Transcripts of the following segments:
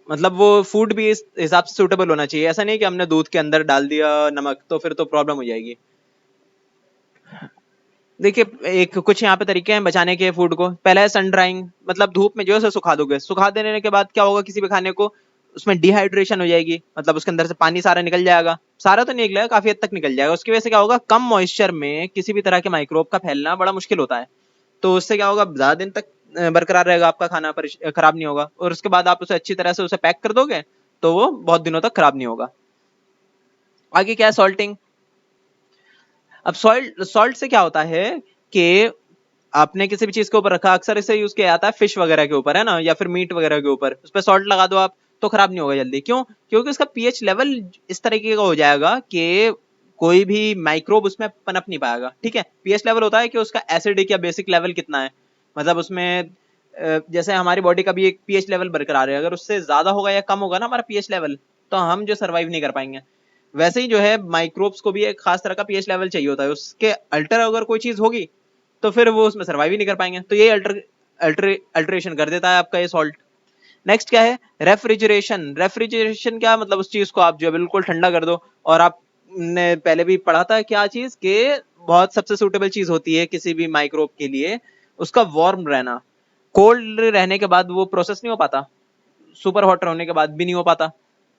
मतलब वो फूड भी इस हिसाब से सूटेबल होना चाहिए, ऐसा नहीं कि हमने दूध के अंदर डाल दिया नमक तो फिर तो प्रॉब्लम हो जाएगी। देखिए, एक कुछ यहाँ पे तरीके हैं बचाने के फूड को। पहला है सन ड्राइंग, मतलब धूप में जो है उसे सुखा दोगे, सुखा देने के बाद क्या होगा, किसी भी खाने को उसमें डिहाइड्रेशन हो जाएगी, मतलब उसके अंदर से पानी सारा निकल जाएगा, सारा तो नहीं निकलेगा, काफी हद तक निकल जाएगा। उसकी वजह से क्या होगा, कम मॉइस्चर में किसी भी तरह के माइक्रोब का फैलना बड़ा मुश्किल होता है। तो उससे क्या होगा, ज्यादा दिन तक बरकरार रहेगा, आपका खाना खराब नहीं होगा। और उसके बाद आप उसे अच्छी तरह से उसे पैक कर दोगे तो वो बहुत दिनों तक खराब नहीं होगा। आगे क्या है, सॉल्टिंग। अब सॉल्ट सॉल्ट से क्या होता है कि आपने किसी भी चीज के ऊपर रखा, अक्सर इसे यूज किया जाता है फिश वगैरह के ऊपर, है ना, या फिर मीट वगैरह के ऊपर, उस पर सॉल्ट लगा दो आप तो खराब नहीं होगा जल्दी। क्यों? क्योंकि उसका पीएच लेवल इस तरीके का हो जाएगा कि कोई भी माइक्रोब उसमें पनप नहीं पाएगा। ठीक है, पीएच लेवल होता है कि उसका एसिडिक या बेसिक लेवल कितना है, मतलब उसमें जैसे हमारी बॉडी का भी एक पीएच लेवल बरकरार है, अगर उससे ज्यादा होगा या कम होगा ना हमारा पीएच लेवल, तो हम जो सर्वाइव नहीं कर पाएंगे। वैसे ही जो है माइक्रोब्स को भी एक खास तरह का पीएच लेवल चाहिए होता है, उसके अल्टर अगर कोई चीज होगी तो फिर वो उसमें सर्वाइव ही नहीं कर पाएंगे। तो ये अल्टरेशन कर देता है आपका ये सॉल्ट। नेक्स्ट क्या है, रेफ्रिजरेशन। रेफ्रिजरेशन क्या मतलब, उस चीज को आप जो है बिल्कुल ठंडा कर दो। और आपने पहले भी पढ़ा था क्या चीज के, बहुत सबसे सूटेबल चीज होती है किसी भी माइक्रोब के लिए उसका वार्म रहना। कोल्ड रहने के बाद वो प्रोसेस नहीं हो पाता, सुपर हॉट होने के बाद भी नहीं हो पाता,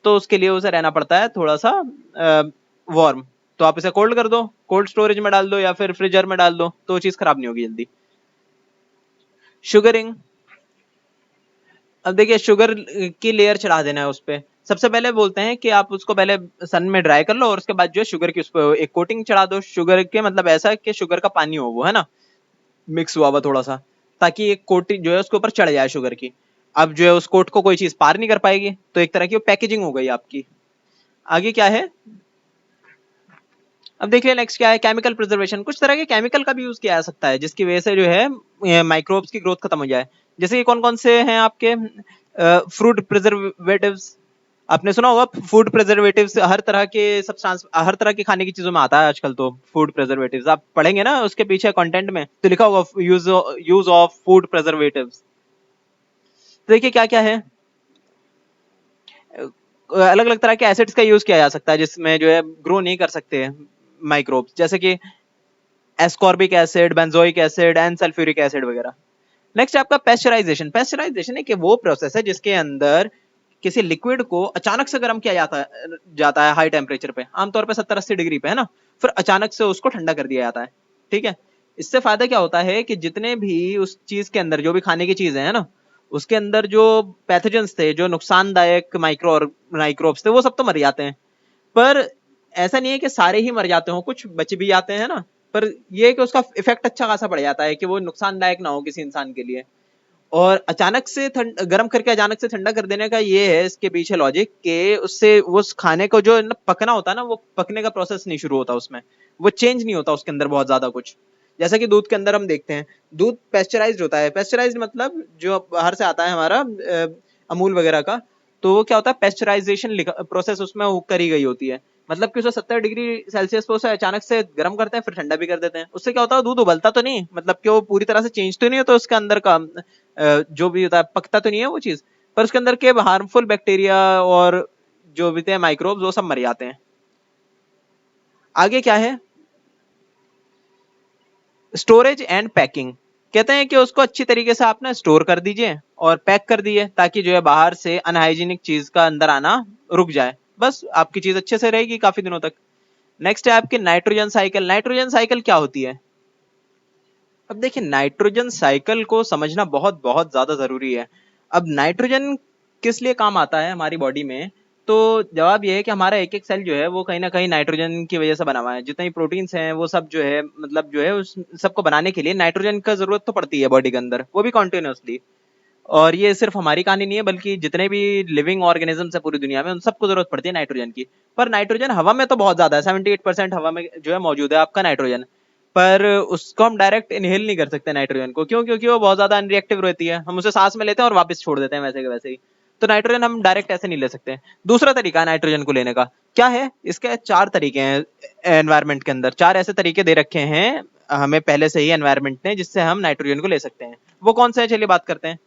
तो उसके लिए उसे रहना पड़ता है थोड़ा सा वार्म। तो आप इसे कोल्ड कर दो, कोल्ड स्टोरेज में डाल दो या फिर फ्रीजर में डाल दो, तो चीज खराब नहीं होगी जल्दी। शुगरिंग। अब देखिए, शुगर की लेयर चढ़ा देना है उस पे। सबसे पहले बोलते हैं कि आप उसको पहले सन में ड्राई कर लो और उसके बाद जो है शुगर की उस पर एक कोटिंग चढ़ा दो। शुगर के मतलब ऐसा कि शुगर का पानी हो वो, है ना, मिक्स हुआ हुआ थोड़ा सा, ताकि एक कोटिंग जो है उसके ऊपर चढ़ जाए शुगर की। अब जो है उस कोट को कोई चीज पार नहीं कर पाएगी, तो एक तरह की वो पैकेजिंग हो गई आपकी। आगे क्या है, अब देखिए नेक्स्ट क्या है, केमिकल प्रिजर्वेशन। कुछ तरह के केमिकल का भी यूज किया जा सकता है जिसकी वजह से जो है माइक्रोब्स की ग्रोथ खत्म हो जाए। जैसे कि कौन कौन से हैं आपके, फ्रूट प्रिजर्वेटिव्स। आपने सुना होगा फूड प्रिजर्वेटिव्स, हर तरह के सब्सटेंस, हर तरह की खाने की चीजों में आता है आजकल तो फूड प्रिजर्वेटिव्स। आप पढ़ेंगे ना उसके पीछे कंटेंट में तो लिखा होगा use use of food preservatives. तो देखिए क्या क्या है, अलग अलग तरह के एसिड्स का यूज किया जा सकता है जिसमें जो है ग्रो नहीं कर सकते माइक्रोब्स, जैसे कि ascorbic acid, benzoic acid and sulphuric acid वगैरह। नेक्स्ट आपका पेस्चराइजेशन। पेस्चराइजेशन एक वो प्रोसेस है जिसके अंदर किसी लिक्विड को अचानक से गर्म किया जाता है हाई टेम्परेचर पे, आमतौर पे 70-80 डिग्री पे, है ना, फिर अचानक से उसको ठंडा कर दिया जाता है। ठीक है, इससे फायदा क्या होता है कि जितने भी उस चीज के अंदर जो भी खाने की चीजें है ना, उसके अंदर जो पैथोजेंस थे, जो नुकसानदायक माइक्रोब्स थे, वो सब तो मर जाते हैं। पर ऐसा नहीं है कि सारे ही मर जाते हो, कुछ बच भी जाते हैं ना। पर ये है कि उसका इफेक्ट अच्छा खासा पड़ जाता है कि वो नुकसानदायक ना हो किसी इंसान के लिए। और अचानक से गर्म करके अचानक से ठंडा कर देने का ये है इसके पीछे लॉजिक कि उससे उस खाने को जो पकना होता है ना, वो पकने का प्रोसेस नहीं शुरू होता उसमें, वो चेंज नहीं होता उसके अंदर बहुत ज्यादा कुछ। जैसा कि दूध के अंदर हम देखते हैं, दूध पेस्चराइज्ड होता है। पेस्चराइज्ड मतलब जो बाहर से आता है हमारा अमूल वगैरह का, तो वो क्या होता है, पेस्चराइजेशन प्रोसेस उसमें करी गई होती है। मतलब कि उसे 70 डिग्री सेल्सियस पे उसे अचानक से गर्म करते हैं फिर ठंडा भी कर देते हैं। उससे क्या होता है, दूध उबलता तो नहीं, मतलब कि वो पूरी तरह से चेंज तो नहीं होता उसके अंदर का जो भी होता है, पकता तो नहीं है वो चीज, पर उसके अंदर के हार्मफुल बैक्टीरिया और जो भी थे माइक्रोब्स वो सब मर जाते हैं। आगे क्या है, स्टोरेज एंड पैकिंग। कहते हैं कि उसको अच्छी तरीके से आप ना स्टोर कर दीजिए और पैक कर दिए, ताकि जो है बाहर से अनहाइजीनिक चीज का अंदर आना रुक जाए, बस आपकी चीज अच्छे से रहेगी काफी दिनों तक। नेक्स्ट है आपकी नाइट्रोजन साइकिल। नाइट्रोजन साइकिल क्या होती है, अब देखिए नाइट्रोजन साइकिल को समझना बहुत बहुत ज्यादा जरूरी है। अब नाइट्रोजन किस लिए काम आता है हमारी बॉडी में, तो जवाब ये है कि हमारा एक एक सेल जो है वो कहीं ना कहीं नाइट्रोजन की वजह से बना हुआ है। जितने भी प्रोटीन्स हैं वो सब जो है, मतलब जो है उस सबको बनाने के लिए नाइट्रोजन का जरूरत तो पड़ती है बॉडी के अंदर, वो भी कॉन्टिन्यूसली। और ये सिर्फ हमारी कहानी नहीं है, बल्कि जितने भी लिविंग ऑर्गेनिजम्स है पूरी दुनिया में उन सबको जरूरत पड़ती है नाइट्रोजन की। पर नाइट्रोजन हवा में तो बहुत ज्यादा है, 78% हवा में जो है मौजूद है आपका नाइट्रोजन। पर उसको हम डायरेक्ट इनहेल नहीं कर सकते नाइट्रोजन को, क्यों? क्योंकि वो बहुत ज्यादा अनरिएक्टिव रहती है, हम उसे सांस में लेते हैं और वापस छोड़ देते हैं वैसे के वैसे ही। तो नाइट्रोजन हम डायरेक्ट ऐसे नहीं ले सकते। दूसरा तरीका है नाइट्रोजन को लेने का, क्या है, इसके 4 तरीके हैं। एनवायरमेंट के अंदर 4 ऐसे तरीके दे रखे हैं हमें पहले से ही एनवायरमेंट ने, जिससे हम नाइट्रोजन को ले सकते हैं। वो कौन से है, चलिए बात करते हैं।